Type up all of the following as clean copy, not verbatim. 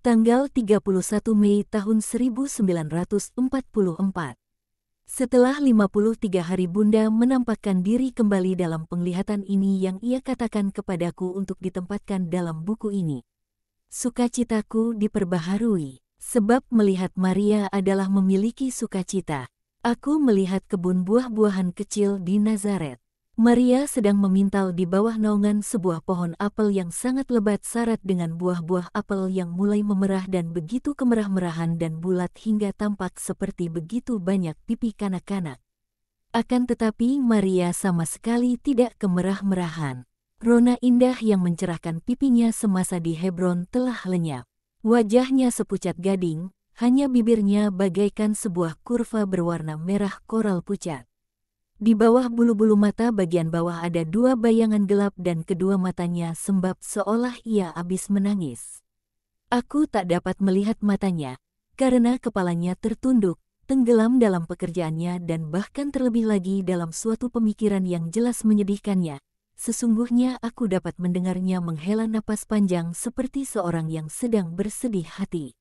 Tanggal 31 Mei tahun 1944. Setelah 53 hari Bunda menampakkan diri kembali dalam penglihatan ini yang ia katakan kepadaku untuk ditempatkan dalam buku ini. Sukacitaku diperbaharui, sebab melihat Maria adalah memiliki sukacita. Aku melihat kebun buah-buahan kecil di Nazaret. Maria sedang memintal di bawah naungan sebuah pohon apel yang sangat lebat syarat dengan buah-buah apel yang mulai memerah dan begitu kemerah-merahan dan bulat hingga tampak seperti begitu banyak pipi kanak-kanak. Akan tetapi Maria sama sekali tidak kemerah-merahan. Rona indah yang mencerahkan pipinya semasa di Hebron telah lenyap. Wajahnya sepucat gading, hanya bibirnya bagaikan sebuah kurva berwarna merah koral pucat. Di bawah bulu-bulu mata bagian bawah ada dua bayangan gelap dan kedua matanya sembab seolah ia habis menangis. Aku tak dapat melihat matanya, karena kepalanya tertunduk, tenggelam dalam pekerjaannya dan bahkan terlebih lagi dalam suatu pemikiran yang jelas menyedihkannya. Sesungguhnya aku dapat mendengarnya menghela napas panjang seperti seorang yang sedang bersedih hati.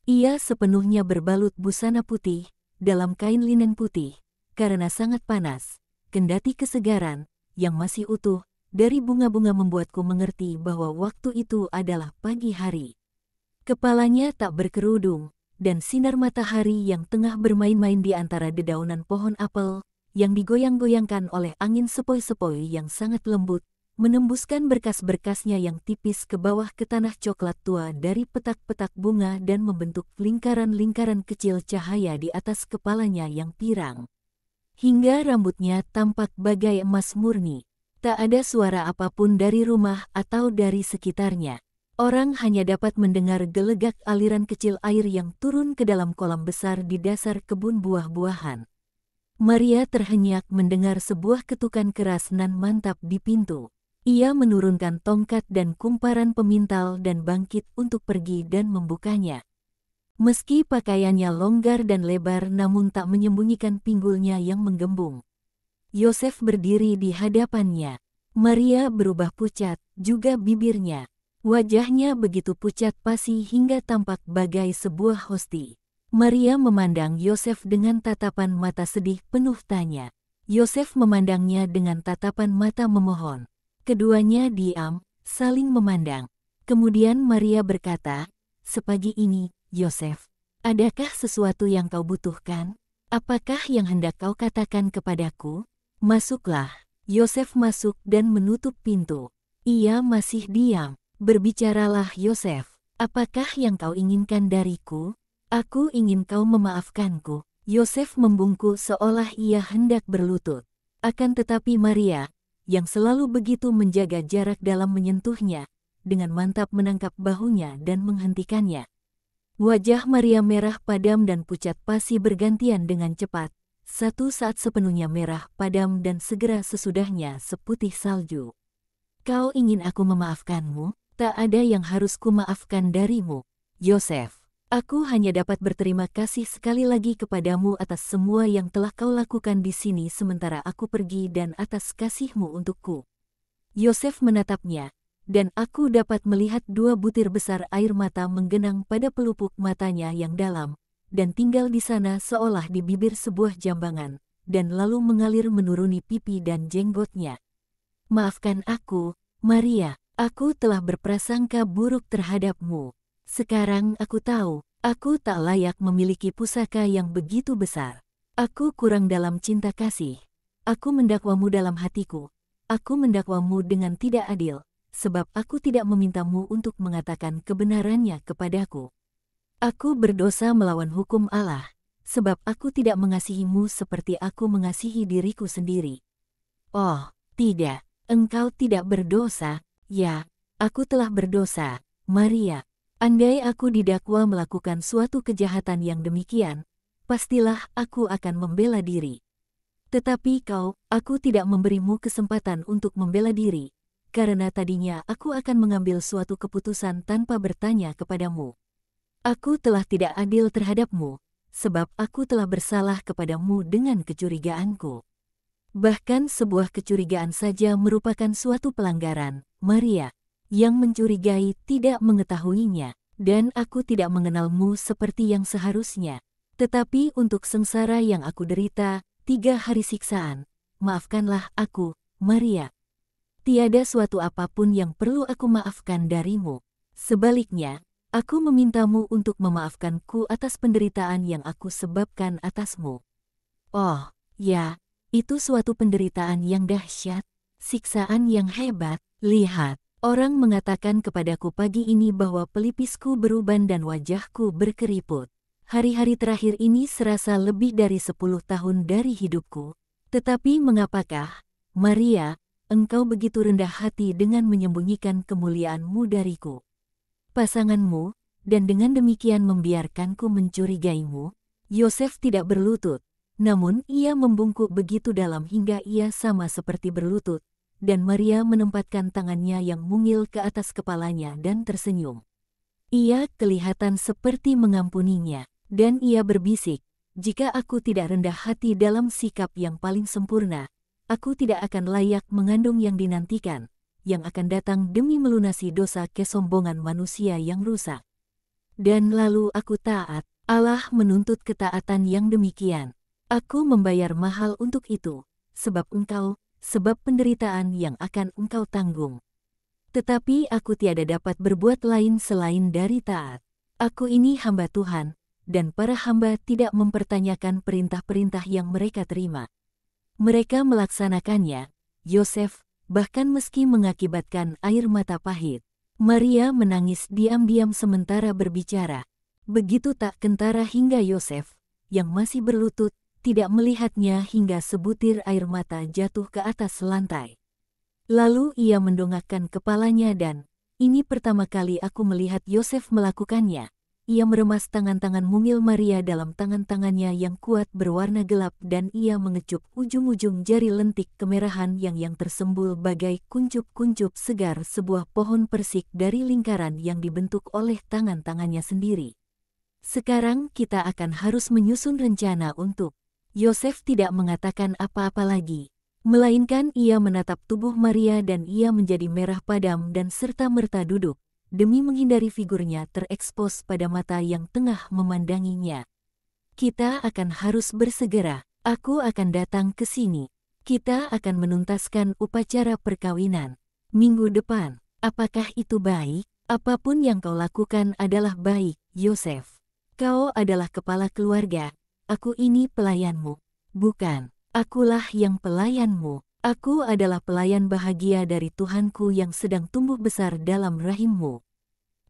Ia sepenuhnya berbalut busana putih, dalam kain linen putih. Karena sangat panas, kendati kesegaran, yang masih utuh, dari bunga-bunga membuatku mengerti bahwa waktu itu adalah pagi hari. Kepalanya tak berkerudung, dan sinar matahari yang tengah bermain-main di antara dedaunan pohon apel, yang digoyang-goyangkan oleh angin sepoi-sepoi yang sangat lembut, menembuskan berkas-berkasnya yang tipis ke bawah ke tanah coklat tua dari petak-petak bunga dan membentuk lingkaran-lingkaran kecil cahaya di atas kepalanya yang pirang. Hingga rambutnya tampak bagai emas murni. Tak ada suara apapun dari rumah atau dari sekitarnya. Orang hanya dapat mendengar gelegak aliran kecil air yang turun ke dalam kolam besar di dasar kebun buah-buahan. Maria terhenyak mendengar sebuah ketukan keras nan mantap di pintu. Ia menurunkan tongkat dan kumparan pemintal dan bangkit untuk pergi dan membukanya. Meski pakaiannya longgar dan lebar namun tak menyembunyikan pinggulnya yang menggembung. Yosef berdiri di hadapannya. Maria berubah pucat, juga bibirnya. Wajahnya begitu pucat pasi hingga tampak bagai sebuah hosti. Maria memandang Yosef dengan tatapan mata sedih penuh tanya. Yosef memandangnya dengan tatapan mata memohon. Keduanya diam, saling memandang. Kemudian Maria berkata, "Sepagi ini, Yosef, adakah sesuatu yang kau butuhkan? Apakah yang hendak kau katakan kepadaku? Masuklah." Yosef masuk dan menutup pintu. Ia masih diam. "Berbicaralah Yosef, apakah yang kau inginkan dariku? Aku ingin kau memaafkanku." Yosef membungkuk seolah ia hendak berlutut. Akan tetapi Maria, yang selalu begitu menjaga jarak dalam menyentuhnya, dengan mantap menangkap bahunya dan menghentikannya. Wajah Maria merah padam dan pucat pasi bergantian dengan cepat, satu saat sepenuhnya merah padam dan segera sesudahnya seputih salju. "Kau ingin aku memaafkanmu? Tak ada yang harus kumaafkan darimu, Yosef. Aku hanya dapat berterima kasih sekali lagi kepadamu atas semua yang telah kau lakukan di sini sementara aku pergi dan atas kasihmu untukku." Yosef menatapnya. Dan aku dapat melihat dua butir besar air mata menggenang pada pelupuk matanya yang dalam, dan tinggal di sana seolah di bibir sebuah jambangan, dan lalu mengalir menuruni pipi dan jenggotnya. "Maafkan aku, Maria, aku telah berprasangka buruk terhadapmu. Sekarang aku tahu, aku tak layak memiliki pusaka yang begitu besar. Aku kurang dalam cinta kasih. Aku mendakwamu dalam hatiku. Aku mendakwamu dengan tidak adil. Sebab aku tidak memintamu untuk mengatakan kebenarannya kepadaku. Aku berdosa melawan hukum Allah, sebab aku tidak mengasihimu seperti aku mengasihi diriku sendiri." "Oh, tidak, engkau tidak berdosa." "Ya, aku telah berdosa, Maria. Andai aku didakwa melakukan suatu kejahatan yang demikian, pastilah aku akan membela diri. Tetapi aku tidak memberimu kesempatan untuk membela diri. Karena tadinya aku akan mengambil suatu keputusan tanpa bertanya kepadamu. Aku telah tidak adil terhadapmu, sebab aku telah bersalah kepadamu dengan kecurigaanku. Bahkan sebuah kecurigaan saja merupakan suatu pelanggaran, Maria. Yang mencurigai tidak mengetahuinya. dan aku tidak mengenalmu seperti yang seharusnya. Tetapi untuk sengsara yang aku derita, 3 hari siksaan, maafkanlah aku, Maria. Tiada suatu apapun yang perlu aku maafkan darimu. Sebaliknya, aku memintamu untuk memaafkanku atas penderitaan yang aku sebabkan atasmu. Oh, ya, itu suatu penderitaan yang dahsyat, siksaan yang hebat. Lihat, orang mengatakan kepadaku pagi ini bahwa pelipisku beruban dan wajahku berkeriput. Hari-hari terakhir ini serasa lebih dari 10 tahun dari hidupku. Tetapi mengapakah, Maria, engkau begitu rendah hati dengan menyembunyikan kemuliaanmu dariku? Pasanganmu, dan dengan demikian membiarkanku mencurigaimu? Yosef tidak berlutut, namun ia membungkuk begitu dalam hingga ia sama seperti berlutut, dan Maria menempatkan tangannya yang mungil ke atas kepalanya dan tersenyum. Ia kelihatan seperti mengampuninya, dan ia berbisik, "Jika aku tidak rendah hati dalam sikap yang paling sempurna, aku tidak akan layak mengandung yang dinantikan, yang akan datang demi melunasi dosa kesombongan manusia yang rusak. Dan lalu aku taat." Allah menuntut ketaatan yang demikian. Aku membayar mahal untuk itu, sebab penderitaan yang akan engkau tanggung. Tetapi aku tiada dapat berbuat lain selain dari taat. Aku ini hamba Tuhan, dan para hamba tidak mempertanyakan perintah-perintah yang mereka terima. Mereka melaksanakannya, Yosef, bahkan meski mengakibatkan air mata pahit. Maria menangis diam-diam sementara berbicara. Begitu tak kentara hingga Yosef, yang masih berlutut, tidak melihatnya hingga sebutir air mata jatuh ke atas lantai. Lalu ia mendongakkan kepalanya dan, ini pertama kali aku melihat Yosef melakukannya. Ia meremas tangan-tangan mungil Maria dalam tangan-tangannya yang kuat berwarna gelap dan ia mengecup ujung-ujung jari lentik kemerahan yang tersembul bagai kuncup-kuncup segar sebuah pohon persik dari lingkaran yang dibentuk oleh tangan-tangannya sendiri. Sekarang kita akan harus menyusun rencana untuk... Yosef tidak mengatakan apa-apa lagi, melainkan ia menatap tubuh Maria dan ia menjadi merah padam dan serta-merta duduk, demi menghindari figurnya terekspos pada mata yang tengah memandanginya. Kita akan harus bersegera, aku akan datang ke sini. Kita akan menuntaskan upacara perkawinan minggu depan. Apakah itu baik? Apapun yang kau lakukan adalah baik, Yosef. Kau adalah kepala keluarga. Aku ini pelayanmu. Bukan, akulah yang pelayanmu. Aku adalah pelayan bahagia dari Tuhanku yang sedang tumbuh besar dalam rahimmu.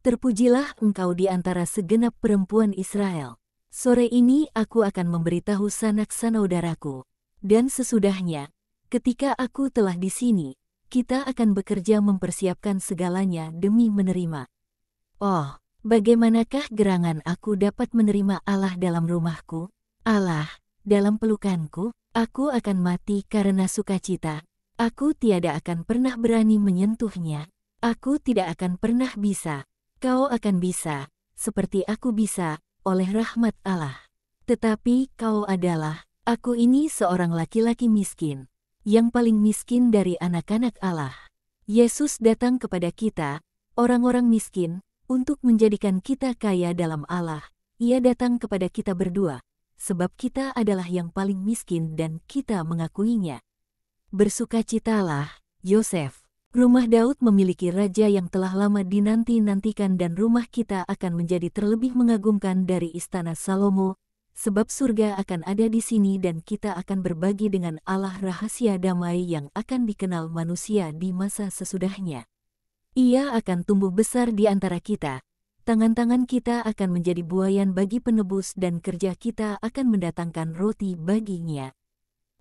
Terpujilah engkau di antara segenap perempuan Israel. Sore ini aku akan memberitahu sanak saudaraku. Dan sesudahnya, ketika aku telah di sini, kita akan bekerja mempersiapkan segalanya demi menerima. Oh, bagaimanakah gerangan aku dapat menerima Allah dalam rumahku? Allah, dalam pelukanku? Aku akan mati karena sukacita. Aku tiada akan pernah berani menyentuhnya. Aku tidak akan pernah bisa. Kau akan bisa, seperti aku bisa, oleh rahmat Allah. Tetapi kau adalah, aku ini seorang laki-laki miskin, yang paling miskin dari anak-anak Allah. Yesus datang kepada kita, orang-orang miskin, untuk menjadikan kita kaya dalam Allah. Ia datang kepada kita berdua, sebab kita adalah yang paling miskin dan kita mengakuinya. Bersukacitalah, Yosef. Rumah Daud memiliki raja yang telah lama dinanti-nantikan dan rumah kita akan menjadi terlebih mengagumkan dari istana Salomo, sebab surga akan ada di sini dan kita akan berbagi dengan Allah rahasia damai yang akan dikenal manusia di masa sesudahnya. Ia akan tumbuh besar di antara kita. Tangan-tangan kita akan menjadi buayan bagi penebus dan kerja kita akan mendatangkan roti baginya.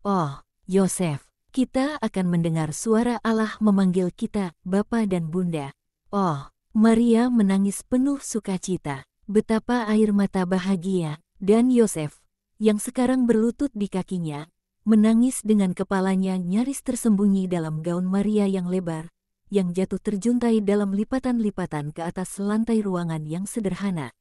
Oh, Yosef, kita akan mendengar suara Allah memanggil kita, Bapa dan Bunda. Oh, Maria menangis penuh sukacita. Betapa air mata bahagia, dan Yosef, yang sekarang berlutut di kakinya, menangis dengan kepalanya nyaris tersembunyi dalam gaun Maria yang lebar, yang jatuh terjuntai dalam lipatan-lipatan ke atas lantai ruangan yang sederhana.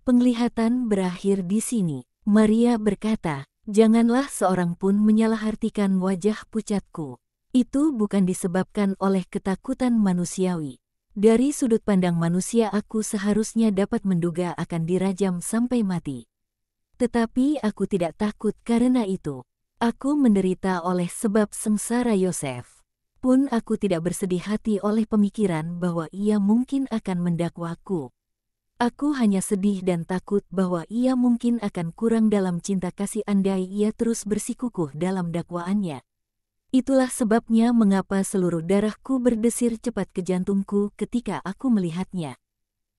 Penglihatan berakhir di sini. Maria berkata, "Janganlah seorang pun menyalahartikan wajah pucatku. Itu bukan disebabkan oleh ketakutan manusiawi, Dari sudut pandang manusia aku seharusnya dapat menduga akan dirajam sampai mati. Tetapi aku tidak takut karena itu. Aku menderita oleh sebab sengsara Yosef. Pun aku tidak bersedih hati oleh pemikiran bahwa ia mungkin akan mendakwaku. Aku hanya sedih dan takut bahwa ia mungkin akan kurang dalam cinta kasih andai ia terus bersikukuh dalam dakwaannya. Itulah sebabnya mengapa seluruh darahku berdesir cepat ke jantungku ketika aku melihatnya.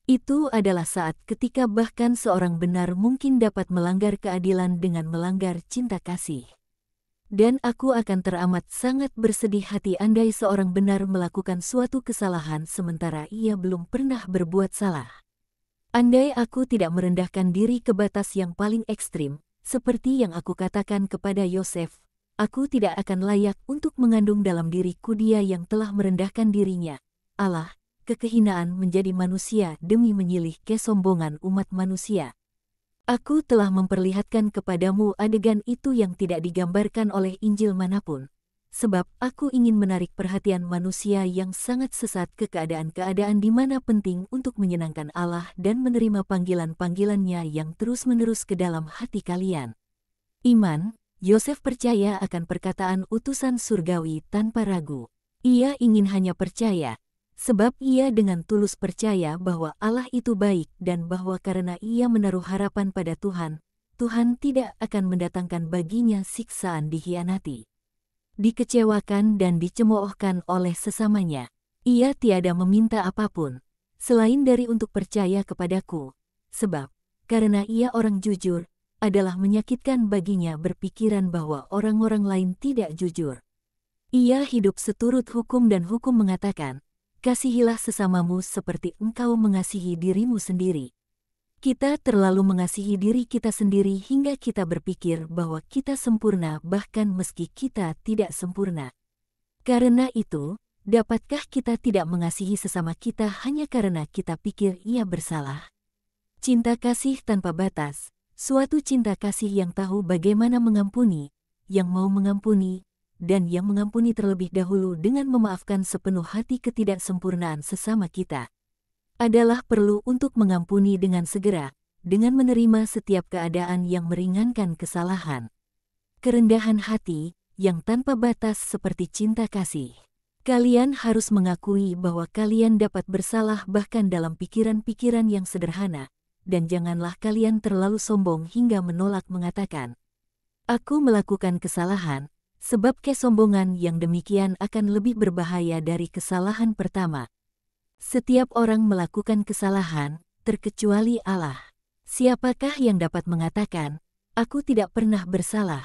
Itu adalah saat ketika bahkan seorang benar mungkin dapat melanggar keadilan dengan melanggar cinta kasih. Dan aku akan teramat sangat bersedih hati andai seorang benar melakukan suatu kesalahan sementara ia belum pernah berbuat salah. Andai aku tidak merendahkan diri ke batas yang paling ekstrim, seperti yang aku katakan kepada Yosef, aku tidak akan layak untuk mengandung dalam diriku dia yang telah merendahkan dirinya, Allah, kekehinaan menjadi manusia demi menyilih kesombongan umat manusia. Aku telah memperlihatkan kepadamu adegan itu yang tidak digambarkan oleh Injil manapun, sebab aku ingin menarik perhatian manusia yang sangat sesat ke keadaan-keadaan di mana penting untuk menyenangkan Allah dan menerima panggilan-panggilannya yang terus-menerus ke dalam hati kalian. Iman, Yosef percaya akan perkataan utusan surgawi tanpa ragu. Ia ingin hanya percaya, sebab ia dengan tulus percaya bahwa Allah itu baik dan bahwa karena ia menaruh harapan pada Tuhan, Tuhan tidak akan mendatangkan baginya siksaan dikhianati, dikecewakan dan dicemoohkan oleh sesamanya. Ia tiada meminta apapun, selain dari untuk percaya kepadaku, sebab, karena ia orang jujur, adalah menyakitkan baginya berpikiran bahwa orang-orang lain tidak jujur. Ia hidup seturut hukum dan hukum mengatakan, kasihilah sesamamu seperti engkau mengasihi dirimu sendiri. Kita terlalu mengasihi diri kita sendiri hingga kita berpikir bahwa kita sempurna bahkan meski kita tidak sempurna. Karena itu, dapatkah kita tidak mengasihi sesama kita hanya karena kita pikir ia bersalah? Cinta kasih tanpa batas, suatu cinta kasih yang tahu bagaimana mengampuni, yang mau mengampuni, dan yang mengampuni terlebih dahulu dengan memaafkan sepenuh hati ketidaksempurnaan sesama kita, adalah perlu untuk mengampuni dengan segera, dengan menerima setiap keadaan yang meringankan kesalahan. Kerendahan hati, yang tanpa batas seperti cinta kasih. Kalian harus mengakui bahwa kalian dapat bersalah bahkan dalam pikiran-pikiran yang sederhana, dan janganlah kalian terlalu sombong hingga menolak mengatakan, aku melakukan kesalahan, sebab kesombongan yang demikian akan lebih berbahaya dari kesalahan pertama. Setiap orang melakukan kesalahan, terkecuali Allah. Siapakah yang dapat mengatakan, aku tidak pernah bersalah?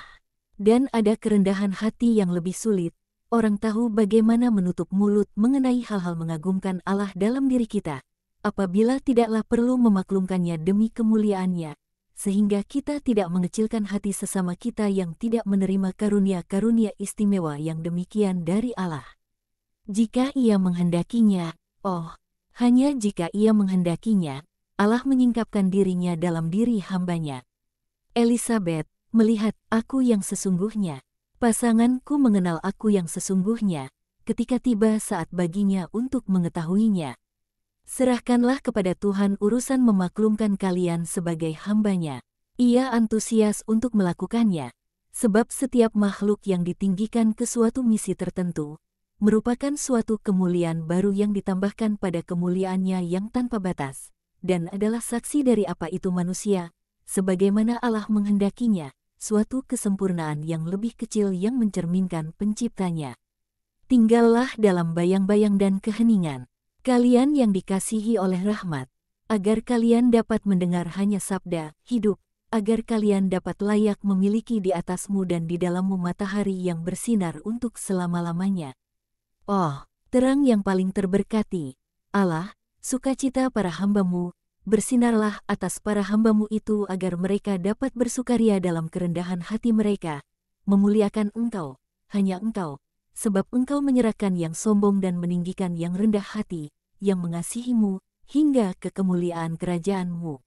Dan ada kerendahan hati yang lebih sulit, orang tahu bagaimana menutup mulut mengenai hal-hal mengagumkan Allah dalam diri kita, apabila tidaklah perlu memaklumkannya demi kemuliaannya, sehingga kita tidak mengecilkan hati sesama kita yang tidak menerima karunia-karunia istimewa yang demikian dari Allah. Jika ia menghendakinya, hanya jika ia menghendakinya, Allah menyingkapkan dirinya dalam diri hambanya. Elisabeth, melihat aku yang sesungguhnya, pasanganku mengenal aku yang sesungguhnya, ketika tiba saat baginya untuk mengetahuinya. Serahkanlah kepada Tuhan urusan memaklumkan kalian sebagai hambanya. Ia antusias untuk melakukannya, sebab setiap makhluk yang ditinggikan ke suatu misi tertentu, merupakan suatu kemuliaan baru yang ditambahkan pada kemuliaannya yang tanpa batas, dan adalah saksi dari apa itu manusia, sebagaimana Allah menghendakinya, suatu kesempurnaan yang lebih kecil yang mencerminkan penciptanya. Tinggallah dalam bayang-bayang dan keheningan, kalian yang dikasihi oleh rahmat, agar kalian dapat mendengar hanya sabda hidup, agar kalian dapat layak memiliki di atasmu dan di dalammu matahari yang bersinar untuk selama-lamanya. Terang yang paling terberkati, Allah, sukacita para hambamu, bersinarlah atas para hambamu itu agar mereka dapat bersukaria dalam kerendahan hati mereka, memuliakan Engkau, hanya Engkau, sebab Engkau menyerahkan yang sombong dan meninggikan yang rendah hati, yang mengasihimu, hingga ke kemuliaan kerajaan-Mu.